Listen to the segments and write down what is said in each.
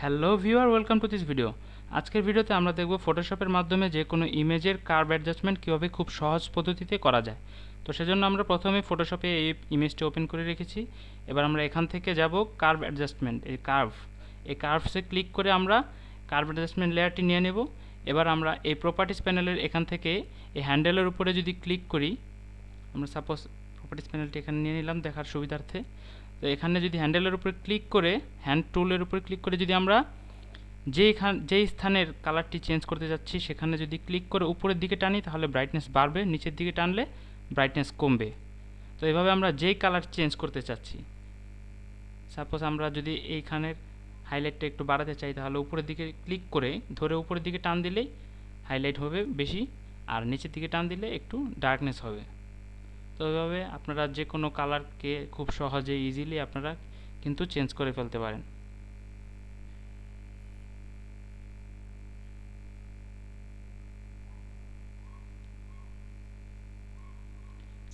Hello viewer, welcome to this video. আজকের ভিডিওতে আমরা দেখব ফটোশপের মাধ্যমে যে কোনো ইমেজের কার্ভ অ্যাডজাস্টমেন্ট কীভাবে খুব সহজ পদ্ধতিতে করা যায়। তো সেজন্য আমরা প্রথমে ফটোশপে এই ইমেজটি ওপেন করে রেখেছি। এবার আমরা এখান থেকে যাব কার্ভ অ্যাডজাস্টমেন্ট, এই কার্ভসে ক্লিক করে আমরা কার্ভ অ্যাডজাস্টমেন্ট লেয়ারটি নিয়ে নেব। এবার আমরা এই প্রপার্টিস প্যানেলের এখান থেকে এই হ্যান্ডেলের উপরে যদি ক্লিক করি, আমরা সাপোজ প্রপার্টিস প্যানেলটি এখানে নিয়ে নিলাম দেখার সুবিধার্থে। তো এখানে যদি হ্যান্ডেলের উপরে ক্লিক করে হ্যান্ড টুলের উপরে ক্লিক করে যদি আমরা যেই স্থানের কালারটি চেঞ্জ করতে যাচ্ছি সেখানে যদি ক্লিক করে উপরের দিকে টানি তাহলে ব্রাইটনেস বাড়বে, নিচের দিকে টানলে ব্রাইটনেস কমবে। তো এভাবে আমরা যেই কালার চেঞ্জ করতে চাচ্ছি, সাপোজ আমরা যদি এইখানের হাইলাইটটা একটু বাড়াতে চাই তাহলে উপরের দিকে ক্লিক করে ধরে উপরের দিকে টান দিলেই হাইলাইট হবে বেশি, আর নিচের দিকে টান দিলে একটু ডার্কনেস হবে। তো এভাবে আপনারা যে কোনো কালারকে খুব সহজে ইজিলি আপনারা কিন্তু চেঞ্জ করে ফেলতে পারেন।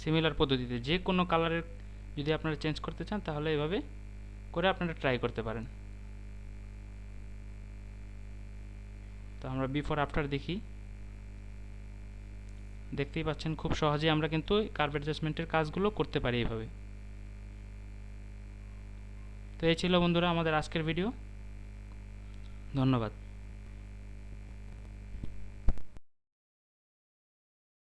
সিমিলার পদ্ধতিতে যে কোনো কালারের যদি আপনারা চেঞ্জ করতে চান তাহলে এভাবে করে আপনারা ট্রাই করতে পারেন। তো আমরা বিফোর আফটার দেখি, দেখতেই পাচ্ছেন খুব সহজেই আমরা কিন্তু কার্ভ অ্যাডজাস্টমেন্টের কাজগুলো করতে পারি এইভাবে। তো এই ছিল বন্ধুরা আমাদের আজকের ভিডিও। ধন্যবাদ।